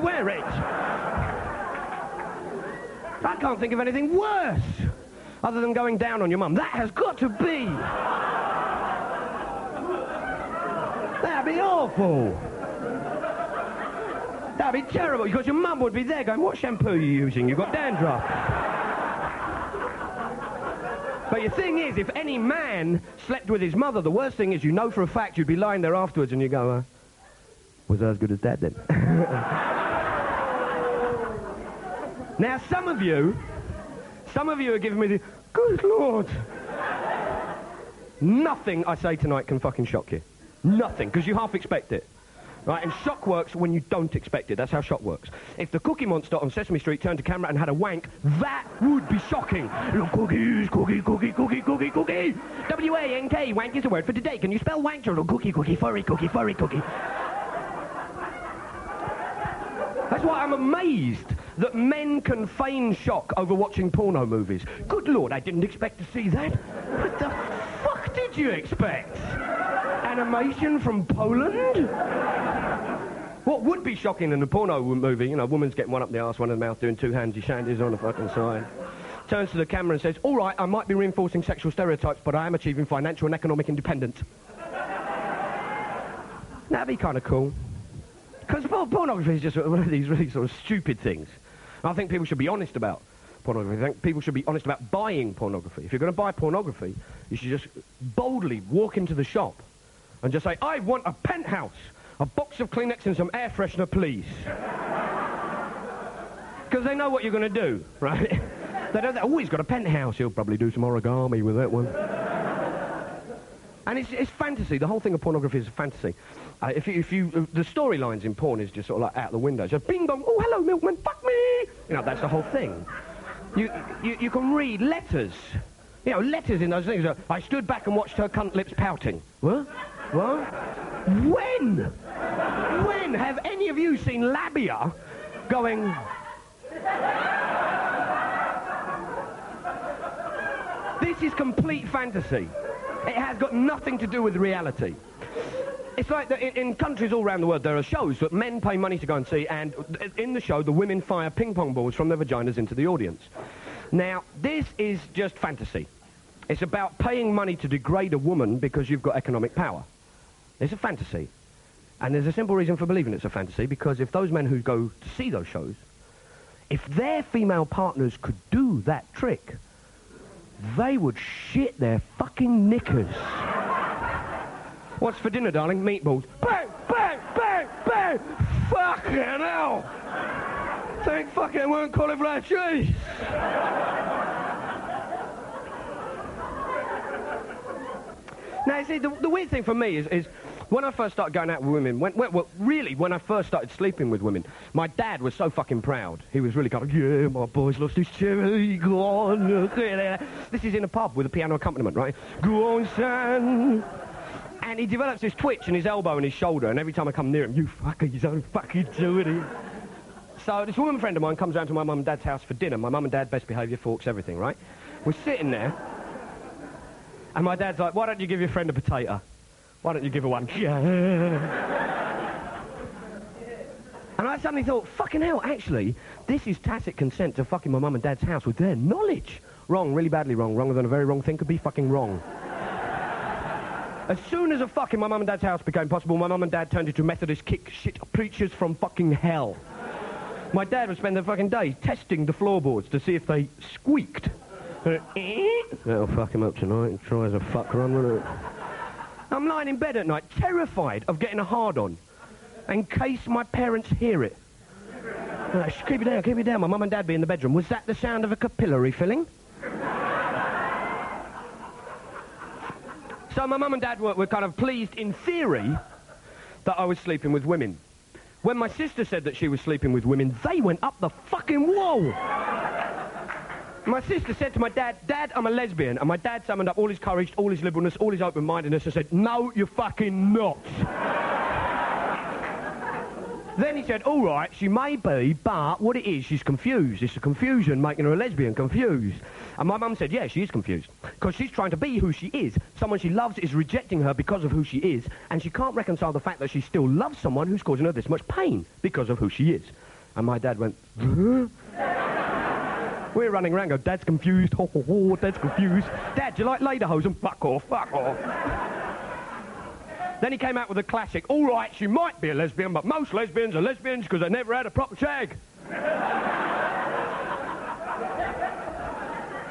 wear it. I can't think of anything worse other than going down on your mum. That has got to be. That'd be awful. That'd be terrible, because your mum would be there going, what shampoo are you using? You've got dandruff. But your thing is, if any man slept with his mother, the worst thing is, you know for a fact you'd be lying there afterwards and you go, was I as good as Dad then? Now, some of you are giving me the, good Lord. Nothing I say tonight can fucking shock you. Nothing, because you half expect it. Right, and shock works when you don't expect it. That's how shock works. If the Cookie Monster on Sesame Street turned to camera and had a wank, that would be shocking. Look, cookies, cookie, cookie, cookie, cookie, cookie. W-A-N-K, wank is a word for today. Can you spell wank? Little cookie, cookie, furry, cookie, furry, cookie. That's why I'm amazed that men can feign shock over watching porno movies. Good Lord, I didn't expect to see that. What the fuck did you expect? Animation from Poland? What would be shocking in a porno movie, you know, a woman's getting one up the arse, one in the mouth, doing two handsy shandies on the fucking side. Turns to the camera and says, all right, I might be reinforcing sexual stereotypes, but I am achieving financial and economic independence. That'd be kind of cool. Because pornography is just one of these really sort of stupid things. And I think people should be honest about pornography. I think people should be honest about buying pornography. If you're going to buy pornography, you should just boldly walk into the shop and just say, I want a penthouse, a box of Kleenex and some air freshener, please. Because they know what you're going to do, right? They don't, oh, he's got a penthouse, he'll probably do some origami with that one. And it's fantasy. The whole thing of pornography is a fantasy. The storylines in porn is just sort of like out the window. Just bing bong, oh, hello, milkman, fuck me. You know, that's the whole thing. You can read letters. You know, letters in those things. I stood back and watched her cunt lips pouting. What? What? When? When have any of you seen labia going... This is complete fantasy. It has got nothing to do with reality. It's like that in countries all around the world, there are shows that men pay money to go and see, and in the show, the women fire ping-pong balls from their vaginas into the audience. Now, this is just fantasy. It's about paying money to degrade a woman because you've got economic power. It's a fantasy. And there's a simple reason for believing it's a fantasy, because if those men who go to see those shows, if their female partners could do that trick, they would shit their fucking knickers. What's for dinner, darling? Meatballs. Bang, bang, bang, bang! Fucking hell! Thank fucking it weren't cauliflower cheese! Now, you see, the weird thing for me is when I first started going out with women, when I first started sleeping with women, my dad was so fucking proud. He was really kind of, yeah, my boy's lost his cherry, go on. This is in a pub with a piano accompaniment, right? Go on, son. And he develops this twitch in his elbow and his shoulder, and every time I come near him, you fucker, you don't fucking do it. So this woman friend of mine comes round to my mum and dad's house for dinner. My mum and dad, best behaviour, forks, everything, right? We're sitting there, and my dad's like, why don't you give your friend a potato? Why don't you give her one? And I suddenly thought, fucking hell, actually, this is tacit consent to fucking my mum and dad's house with their knowledge. Wrong, really badly wrong. Wronger than a very wrong thing could be fucking wrong. As soon as a fucking my mum and dad's house became possible, my mum and dad turned into Methodist kick shit preachers from fucking hell. My dad would spend the fucking day testing the floorboards to see if they squeaked. That'll fuck him up tonight and try as a fuck run, won't it? I'm lying in bed at night, terrified of getting a hard-on, in case my parents hear it. Keep it down, keep it down. My mum and dad be in the bedroom. Was that the sound of a capillary filling? So my mum and dad were kind of pleased, in theory, that I was sleeping with women. When my sister said that she was sleeping with women, they went up the fucking wall. My sister said to my dad, Dad, I'm a lesbian. And my dad summoned up all his courage, all his liberalness, all his open-mindedness and said, no, you're fucking not. Then he said, all right, she may be, but what it is, she's confused. It's a confusion making her a lesbian, confused. And my mum said, yeah, she is confused. Because she's trying to be who she is. Someone she loves is rejecting her because of who she is. And she can't reconcile the fact that she still loves someone who's causing her this much pain because of who she is. And my dad went, huh? We're running around, go, Dad's confused, ho, ho, ho, Dad's confused. Dad, do you like lederhosen? Fuck off, fuck off. Then he came out with a classic, all right, she might be a lesbian, but most lesbians are lesbians because they never had a proper shag.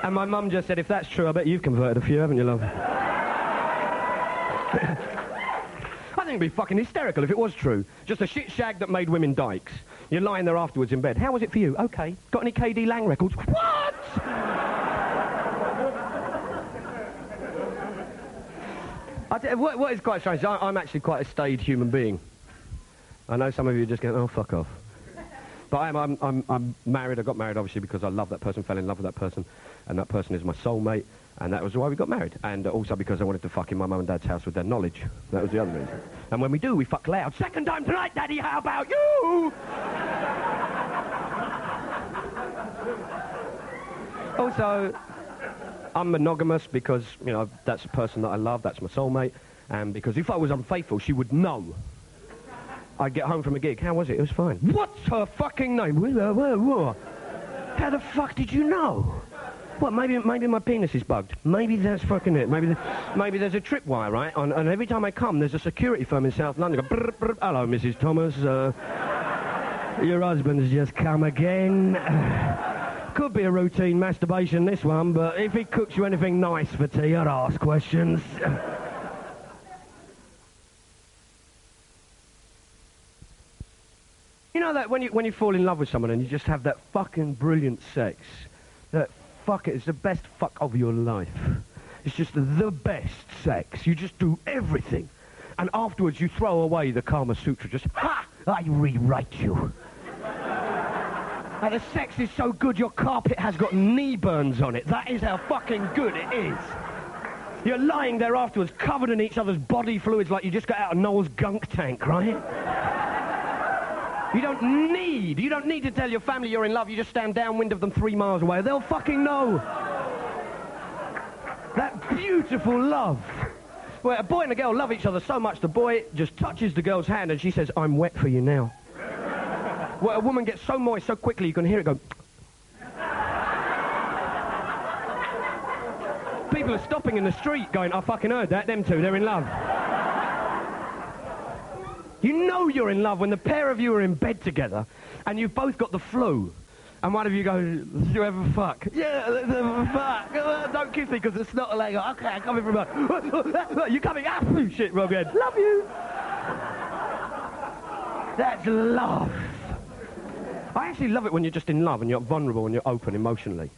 And my mum just said, if that's true, I bet you've converted a few, haven't you, love? I think it'd be fucking hysterical if it was true. Just a shit shag that made women dykes. You're lying there afterwards in bed. How was it for you? Okay. Got any KD Lang records? What? What is quite strange, I'm actually quite a staid human being. I know some of you are just going, oh, fuck off. But I'm married. I got married, obviously, because I love that person, fell in love with that person, and that person is my soulmate, and that was why we got married. And also because I wanted to fuck in my mum and dad's house with their knowledge. That was the other reason. And when we do, we fuck loud. Second time tonight, Daddy, how about you? Also, I'm monogamous because, you know, that's the person that I love, that's my soulmate, and because if I was unfaithful, she would know. I'd get home from a gig. How was it? It was fine. What's her fucking name? How the fuck did you know? What, maybe my penis is bugged. Maybe that's fucking it. Maybe there's a tripwire, right? And every time I come, there's a security firm in South London. Go, brr, brr, hello, Mrs. Thomas. Your husband's just come again. Could be a routine masturbation, this one, but if he cooks you anything nice for tea, I'd ask questions. You know that when you fall in love with someone and you just have that fucking brilliant sex, that fuck it, it's the best fuck of your life. It's just the best sex. You just do everything. And afterwards you throw away the Kama Sutra, just, ha! I rewrite you. And the sex is so good your carpet has got knee burns on it. That is how fucking good it is. You're lying there afterwards covered in each other's body fluids like you just got out of Noel's gunk tank, right? You don't need to tell your family you're in love. You just stand downwind of them 3 miles away. They'll fucking know. That beautiful love. Where a boy and a girl love each other so much, the boy just touches the girl's hand and she says, I'm wet for you now. Where a woman gets so moist so quickly you can hear it go. People are stopping in the street going, I fucking heard that, them two, they're in love. You know you're in love when the pair of you are in bed together and you've both got the flu. And one of you goes, did you ever fuck? Yeah, let's have a fuck. Don't kiss me because it's not a leg. Okay, I'm coming from a... You're coming up. Shit, wrong head. Love you. That's love. I actually love it when you're just in love and you're vulnerable and you're open emotionally.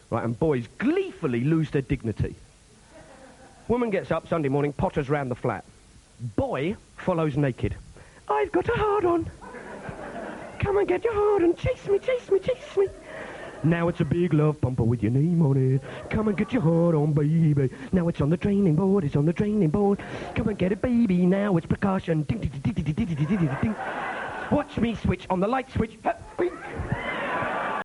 Right, and boys gleefully lose their dignity. Woman gets up Sunday morning, potters round the flat. Boy follows naked. I've got a hard-on. Come and get your hard-on. Chase me, chase me, chase me. Now it's a big love bumper with your name on it. Come and get your hard-on, baby. Now it's on the draining board, it's on the draining board. Come and get it, baby. Now it's percussion. Ding, ding, ding, ding, ding, ding, ding, ding, ding. Watch me switch on the light switch.